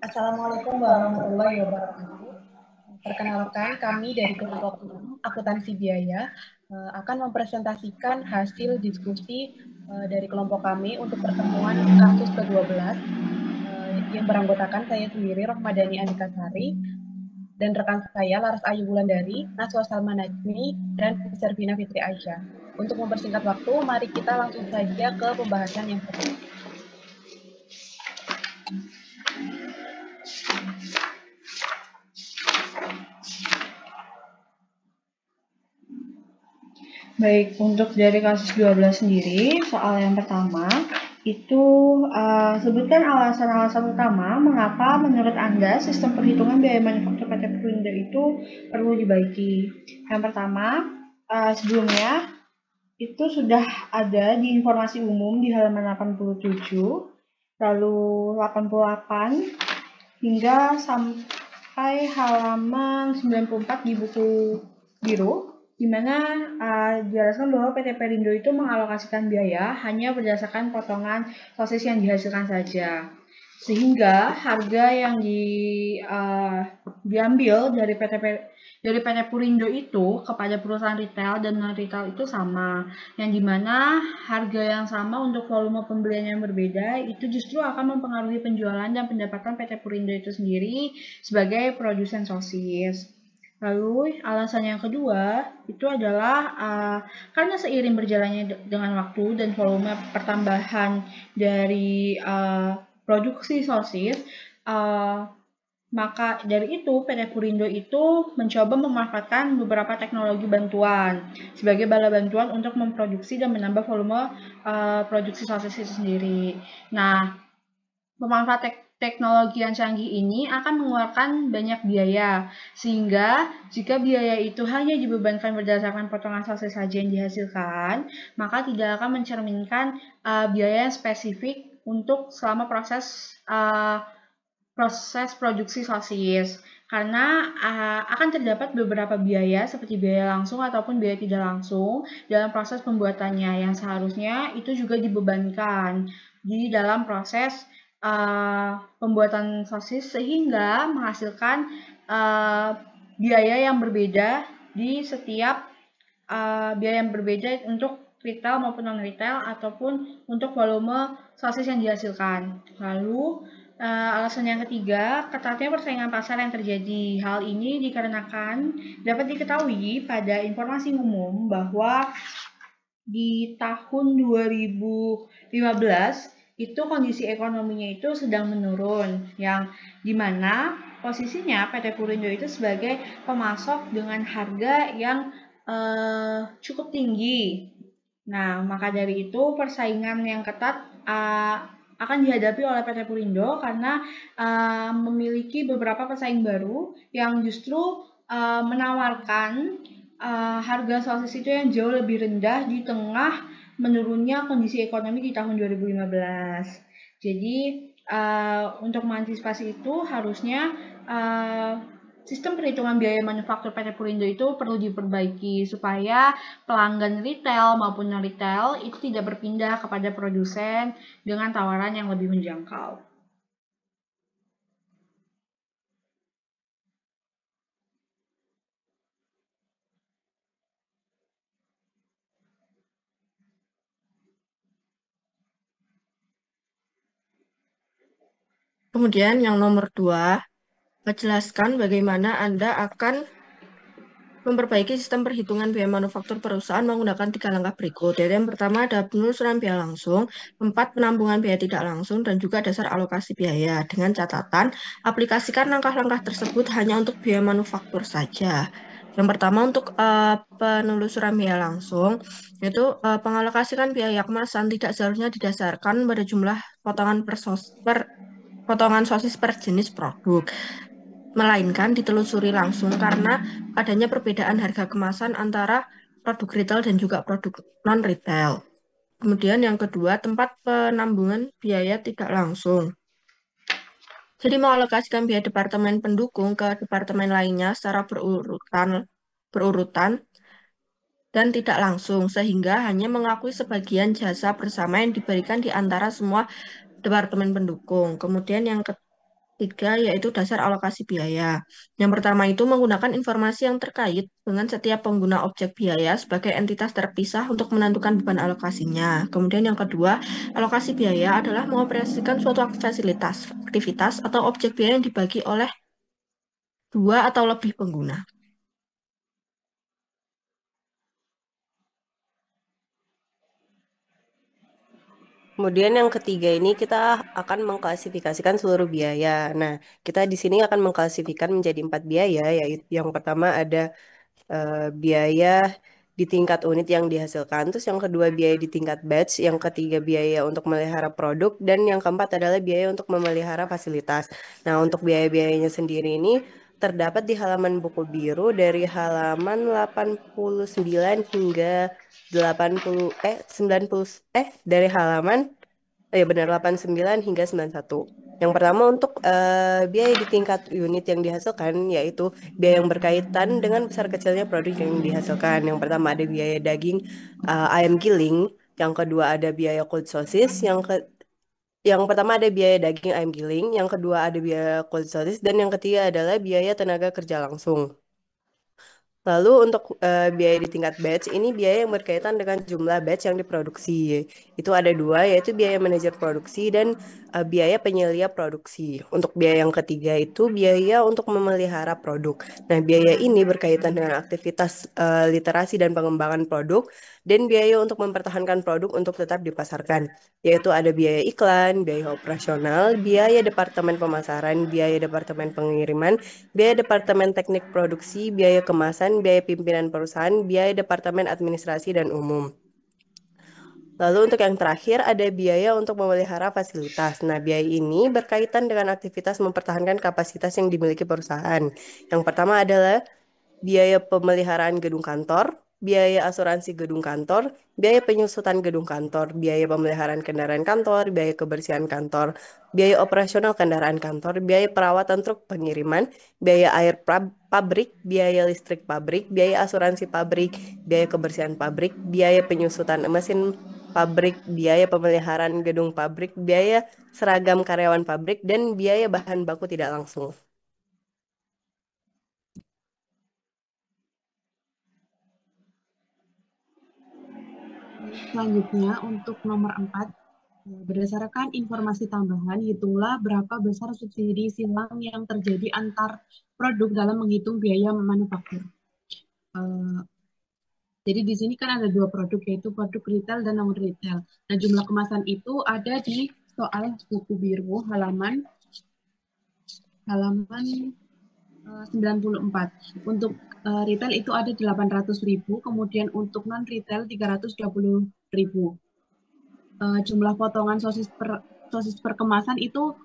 Assalamualaikum warahmatullahi wabarakatuh. Perkenalkan, kami dari kelompok 6 akuntansi biaya akan mempresentasikan hasil diskusi dari kelompok kami untuk pertemuan kasus ke-12 yang beranggotakan saya sendiri, Rohmadani Andika Sari, dan rekan saya, Laras Ayu Wulandari, Naswa Salma Najmi, dan Servina Fitri Aisyah. Untuk mempersingkat waktu, mari kita langsung saja ke pembahasan yang pertama. Baik, untuk dari kasus 12 sendiri, soal yang pertama, itu sebutkan alasan-alasan utama mengapa menurut Anda sistem perhitungan biaya manufaktur PT Perindo itu perlu dibaiki. Yang pertama, sebelumnya itu sudah ada di informasi umum di halaman 87, lalu 88, hingga sampai halaman 94 di buku biru, di mana dijelaskan bahwa PT Perindo itu mengalokasikan biaya hanya berdasarkan potongan sosis yang dihasilkan saja. Sehingga harga yang diambil dari PT Perindo itu kepada perusahaan retail dan non-retail itu sama, yang dimana harga yang sama untuk volume pembelian yang berbeda itu justru akan mempengaruhi penjualan dan pendapatan PT Perindo itu sendiri sebagai produsen sosis. Lalu alasan yang kedua itu adalah karena seiring berjalannya dengan waktu dan volume pertambahan dari produksi sosis, maka dari itu PT Perindo itu mencoba memanfaatkan beberapa teknologi bantuan sebagai bala bantuan untuk memproduksi dan menambah volume produksi sosis itu sendiri. Nah, pemanfaatan teknologi yang canggih ini akan mengeluarkan banyak biaya, sehingga jika biaya itu hanya dibebankan berdasarkan potongan sosis saja yang dihasilkan, maka tidak akan mencerminkan biaya yang spesifik untuk selama proses produksi sosis, karena akan terdapat beberapa biaya seperti biaya langsung ataupun biaya tidak langsung dalam proses pembuatannya yang seharusnya itu juga dibebankan di dalam proses pembuatan sosis sehingga menghasilkan biaya yang berbeda di setiap biaya yang berbeda untuk retail maupun non-retail ataupun untuk volume sosis yang dihasilkan. Lalu alasan yang ketiga, ketatnya persaingan pasar yang terjadi. Hal ini dikarenakan dapat diketahui pada informasi umum bahwa di tahun 2015 itu kondisi ekonominya itu sedang menurun, yang dimana posisinya PT Perindo itu sebagai pemasok dengan harga yang cukup tinggi. Nah, maka dari itu persaingan yang ketat akan dihadapi oleh PT Perindo karena memiliki beberapa pesaing baru yang justru menawarkan harga sosis itu yang jauh lebih rendah di tengah menurunnya kondisi ekonomi di tahun 2015. Jadi untuk mengantisipasi itu harusnya sistem perhitungan biaya manufaktur PT Perindo itu perlu diperbaiki supaya pelanggan retail maupun non-retail itu tidak berpindah kepada produsen dengan tawaran yang lebih menjangkau. Kemudian yang nomor 2, menjelaskan bagaimana Anda akan memperbaiki sistem perhitungan biaya manufaktur perusahaan menggunakan 3 langkah berikut. Jadi yang pertama ada penelusuran biaya langsung, 4 penampungan biaya tidak langsung, dan juga dasar alokasi biaya. Dengan catatan, aplikasikan langkah-langkah tersebut hanya untuk biaya manufaktur saja. Yang pertama untuk penelusuran biaya langsung, yaitu pengalokasikan biaya kemasan tidak seharusnya didasarkan pada jumlah potongan sosis per jenis produk, melainkan ditelusuri langsung karena adanya perbedaan harga kemasan antara produk retail dan juga produk non-retail. Kemudian yang kedua, tempat penambungan biaya tidak langsung. Jadi mengalokasikan biaya departemen pendukung ke departemen lainnya secara berurutan dan tidak langsung, sehingga hanya mengakui sebagian jasa bersama yang diberikan di antara semua departemen pendukung. Kemudian yang Tiga, yaitu dasar alokasi biaya. Yang pertama itu menggunakan informasi yang terkait dengan setiap pengguna objek biaya sebagai entitas terpisah untuk menentukan beban alokasinya. Kemudian yang kedua, alokasi biaya adalah mengoperasikan suatu fasilitas, aktivitas, atau objek biaya yang dibagi oleh dua atau lebih pengguna. Kemudian yang ketiga ini kita akan mengklasifikasikan seluruh biaya. Nah, kita di sini akan mengklasifikasikan menjadi 4 biaya, yaitu yang pertama ada biaya di tingkat unit yang dihasilkan, terus yang kedua biaya di tingkat batch, yang ketiga biaya untuk memelihara produk, dan yang keempat adalah biaya untuk memelihara fasilitas. Nah, untuk biaya-biayanya sendiri ini terdapat di halaman buku biru dari halaman 89 hingga 90 dari halaman ya benar 89 hingga 91. Yang pertama untuk biaya di tingkat unit yang dihasilkan yaitu biaya yang berkaitan dengan besar kecilnya produk yang dihasilkan. Yang pertama ada biaya daging ayam giling, yang kedua ada biaya cold sosis, yang pertama ada biaya daging ayam giling, yang kedua ada biaya cold sosis, dan yang ketiga adalah biaya tenaga kerja langsung. Lalu untuk biaya di tingkat batch, ini biaya yang berkaitan dengan jumlah batch yang diproduksi. Itu ada dua, yaitu biaya manajer produksi dan biaya penyelia produksi. Untuk biaya yang ketiga itu biaya untuk memelihara produk. Nah, biaya ini berkaitan dengan aktivitas literasi dan pengembangan produk, dan biaya untuk mempertahankan produk untuk tetap dipasarkan, yaitu ada biaya iklan, biaya operasional, biaya departemen pemasaran, biaya departemen pengiriman, biaya departemen teknik produksi, biaya kemasan, biaya pimpinan perusahaan, biaya departemen administrasi dan umum. Lalu untuk yang terakhir ada biaya untuk memelihara fasilitas. Nah, biaya ini berkaitan dengan aktivitas mempertahankan kapasitas yang dimiliki perusahaan. Yang pertama adalah biaya pemeliharaan gedung kantor, biaya asuransi gedung kantor, biaya penyusutan gedung kantor, biaya pemeliharaan kendaraan kantor, biaya kebersihan kantor, biaya operasional kendaraan kantor, biaya perawatan truk pengiriman, biaya air pabrik, biaya listrik pabrik, biaya asuransi pabrik, biaya kebersihan pabrik, biaya penyusutan mesin pabrik, biaya pemeliharaan gedung pabrik, biaya seragam karyawan pabrik, dan biaya bahan baku tidak langsung. Selanjutnya, untuk nomor 4, berdasarkan informasi tambahan, hitunglah berapa besar subsidi silang yang terjadi antar produk dalam menghitung biaya manufaktur. Jadi di sini kan ada dua produk, yaitu produk retail dan non-retail. Nah, jumlah kemasan itu ada di soal buku biru halaman 94. Untuk retail itu ada 800.000, kemudian untuk non-retail 320.000. Jumlah potongan sosis per kemasan itu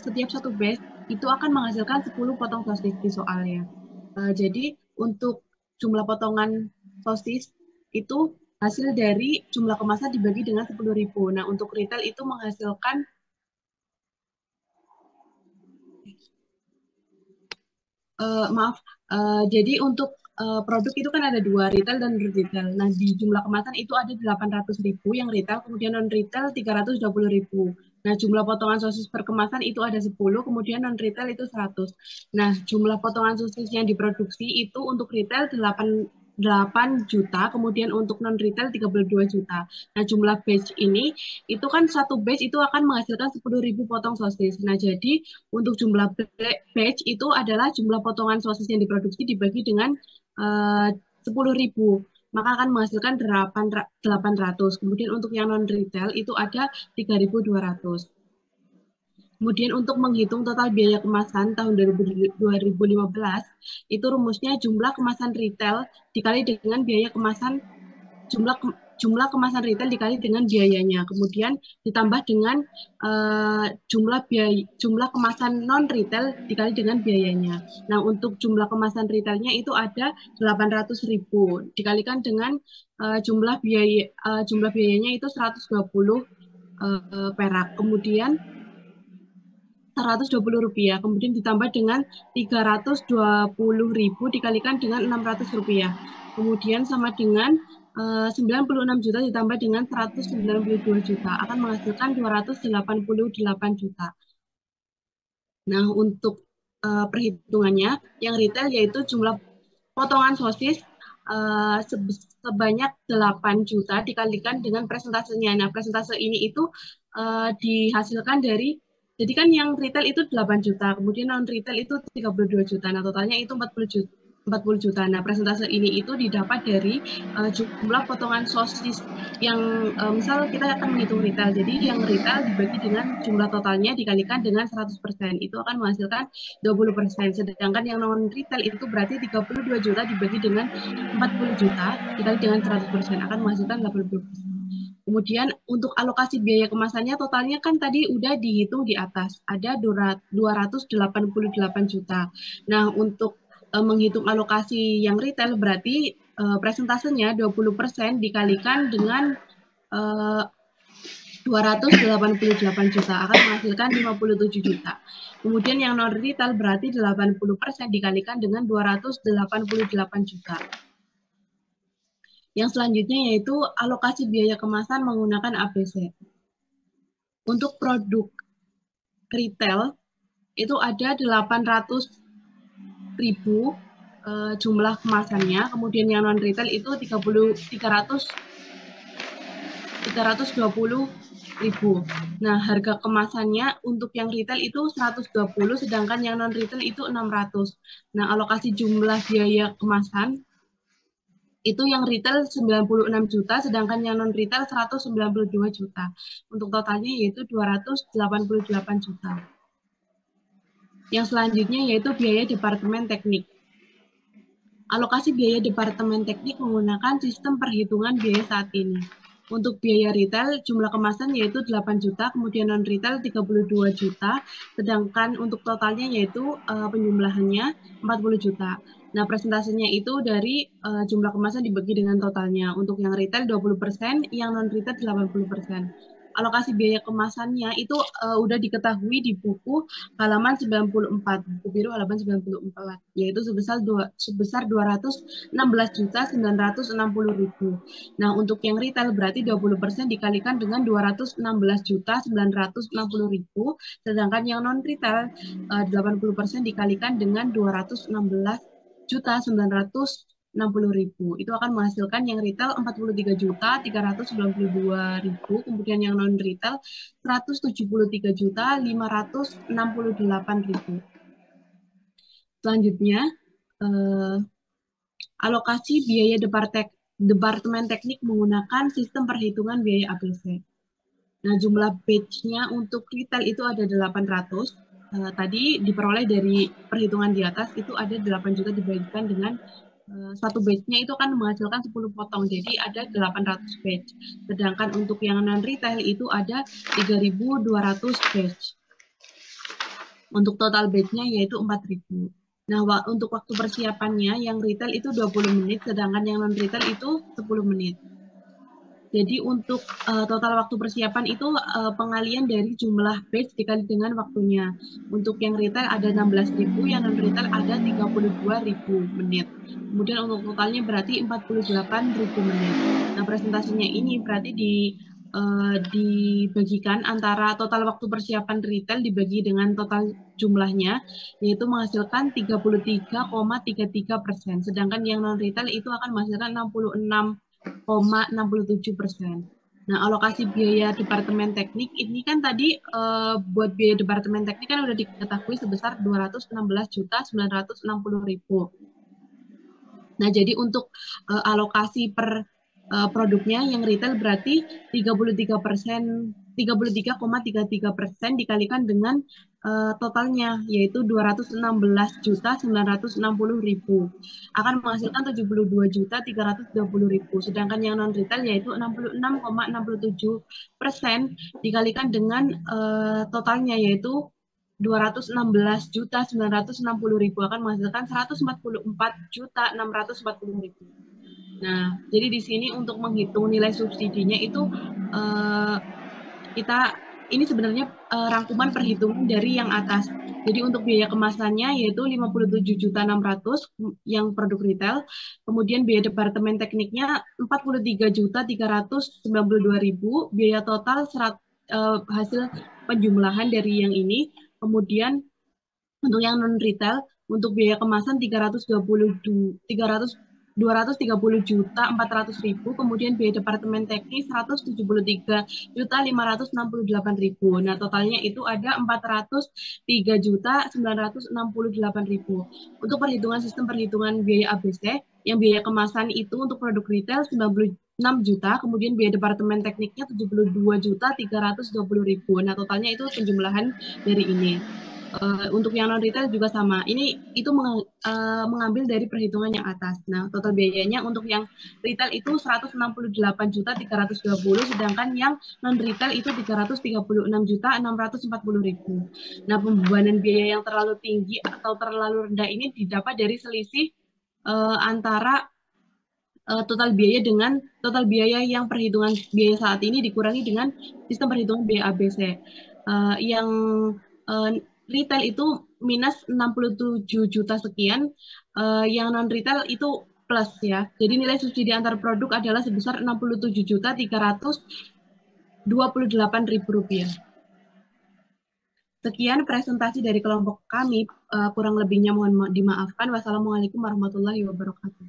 setiap satu batch itu akan menghasilkan 10 potong sosis di soalnya. Jadi untuk jumlah potongan sosis itu hasil dari jumlah kemasan dibagi dengan 10.000. Nah, untuk retail itu menghasilkan jadi untuk produk itu kan ada dua, retail dan non-retail. Nah, di jumlah kemasan itu ada 800.000 yang retail, kemudian non-retail 320.000. Nah, jumlah potongan sosis per kemasan itu ada 10, kemudian non-retail itu 100. Nah, jumlah potongan sosis yang diproduksi itu untuk retail 8 juta, kemudian untuk non-retail 32 juta. Nah, jumlah batch ini, itu kan satu batch itu akan menghasilkan 10.000 potong sosis. Nah, jadi untuk jumlah batch itu adalah jumlah potongan sosis yang diproduksi dibagi dengan 10.000. Maka akan menghasilkan 800. Kemudian untuk yang non-retail itu ada 3.200. Kemudian untuk menghitung total biaya kemasan tahun 2015, itu rumusnya jumlah kemasan retail dikali dengan biaya kemasan, jumlah kemasan retail dikali dengan biayanya. Kemudian ditambah dengan jumlah kemasan non-retail dikali dengan biayanya. Nah, untuk jumlah kemasan retailnya itu ada 800.000 dikalikan dengan jumlah biayanya itu 120 perak. Kemudian 120 rupiah, kemudian ditambah dengan 320.000 dikalikan dengan 600 rupiah, kemudian sama dengan 96 juta ditambah dengan 192 juta, akan menghasilkan 288 juta. Nah, untuk perhitungannya, yang retail yaitu jumlah potongan sosis sebanyak 8 juta dikalikan dengan presentasenya. Nah, presentase ini itu dihasilkan dari, jadi kan yang retail itu 8 juta, kemudian non-retail itu 32 juta. Nah, totalnya itu 40 juta. 40 juta. Nah, presentase ini itu didapat dari jumlah potongan sosis yang misal kita akan menghitung retail. Jadi yang retail dibagi dengan jumlah totalnya dikalikan dengan 100%. Itu akan menghasilkan 20%. Sedangkan yang non retail itu berarti 32 juta dibagi dengan 40 juta dikali dengan 100% akan menghasilkan 80%. Kemudian untuk alokasi biaya kemasannya totalnya kan tadi udah dihitung di atas, ada 288 juta. Nah, untuk menghitung alokasi yang retail berarti presentasenya 20% dikalikan dengan 288 juta akan menghasilkan 57 juta. Kemudian yang non retail berarti 80% dikalikan dengan 288 juta. Yang selanjutnya yaitu alokasi biaya kemasan menggunakan ABC. Untuk produk retail itu ada 800.000 jumlah kemasannya, kemudian yang non retail itu 320.000. Nah, harga kemasannya untuk yang retail itu 120, sedangkan yang non retail itu 600. Nah, alokasi jumlah biaya kemasan itu yang retail 96 juta, sedangkan yang non retail 192 juta. Untuk totalnya yaitu 288 juta. Yang selanjutnya yaitu biaya departemen teknik. Alokasi biaya departemen teknik menggunakan sistem perhitungan biaya saat ini. Untuk biaya retail, jumlah kemasan yaitu 8 juta, kemudian non-retail 32 juta, sedangkan untuk totalnya yaitu penjumlahannya 40 juta. Nah, presentasinya itu dari jumlah kemasan dibagi dengan totalnya. Untuk yang retail 20%, yang non-retail 80%. Alokasi biaya kemasannya itu udah diketahui di buku halaman 94, buku biru halaman 94, yaitu sebesar 216.960.000. Nah, untuk yang retail berarti 20% dikalikan dengan 216.960.000, sedangkan yang non retail 80% dikalikan dengan 216.960.000. Itu akan menghasilkan yang retail 43.392.000, kemudian yang non retail 173.568.000. Selanjutnya alokasi biaya departemen teknik menggunakan sistem perhitungan biaya ABC. Nah, jumlah batch-nya untuk retail itu ada 800. Tadi diperoleh dari perhitungan di atas itu ada 8 juta dibagikan dengan satu batch-nya itu akan menghasilkan 10 potong. Jadi ada 800 batch. Sedangkan untuk yang non-retail itu ada 3.200 batch. Untuk total batch-nya yaitu 4.000. Nah, untuk waktu persiapannya yang retail itu 20 menit, sedangkan yang non-retail itu 10 menit. Jadi untuk total waktu persiapan itu pengalian dari jumlah batch dikali dengan waktunya. Untuk yang retail ada 16.000, yang non-retail ada 32.000 menit. Kemudian untuk totalnya berarti 48.000 menit. Nah, presentasinya ini berarti dibagikan antara total waktu persiapan retail dibagi dengan total jumlahnya, yaitu menghasilkan 33,33%. Sedangkan yang non-retail itu akan menghasilkan 66,67%. Nah, alokasi biaya departemen teknik ini kan tadi buat biaya departemen teknik kan udah diketahui sebesar 216.960.000. Nah, jadi untuk alokasi per produknya yang retail berarti 33,33% dikalikan dengan totalnya yaitu 216.960.000 akan menghasilkan 72.320.000, sedangkan yang non retail yaitu 66,67% dikalikan dengan totalnya yaitu 216.960.000 akan menghasilkan 144.640.000. Nah, jadi di sini untuk menghitung nilai subsidinya itu ini sebenarnya rangkuman perhitungan dari yang atas. Jadi untuk biaya kemasannya yaitu 57.600 yang produk retail, kemudian biaya departemen tekniknya 43.392.000, biaya total hasil penjumlahan dari yang ini, kemudian Untuk yang non retail, untuk biaya kemasan 230 juta 400.000, kemudian biaya departemen teknis 173.568.000. Nah, totalnya itu ada 403.968.000. Untuk perhitungan sistem perhitungan biaya ABC, yang biaya kemasan itu untuk produk retail 96 juta, kemudian biaya departemen tekniknya 72.320.000. Nah, totalnya itu penjumlahan dari ini. Untuk yang non retail juga sama. Ini itu mengambil dari perhitungan yang atas. Nah, total biayanya untuk yang retail itu 168.320, sedangkan yang non retail itu 336.640.000. Nah, pembebanan biaya yang terlalu tinggi atau terlalu rendah ini didapat dari selisih antara total biaya dengan total biaya yang perhitungan biaya saat ini dikurangi dengan sistem perhitungan biaya ABC. Yang retail itu minus 67 juta sekian, yang non retail itu plus ya. Jadi nilai subsidi antar produk adalah sebesar 67.328.000 rupiah. Sekian presentasi dari kelompok kami, kurang lebihnya mohon dimaafkan. Wassalamualaikum warahmatullahi wabarakatuh.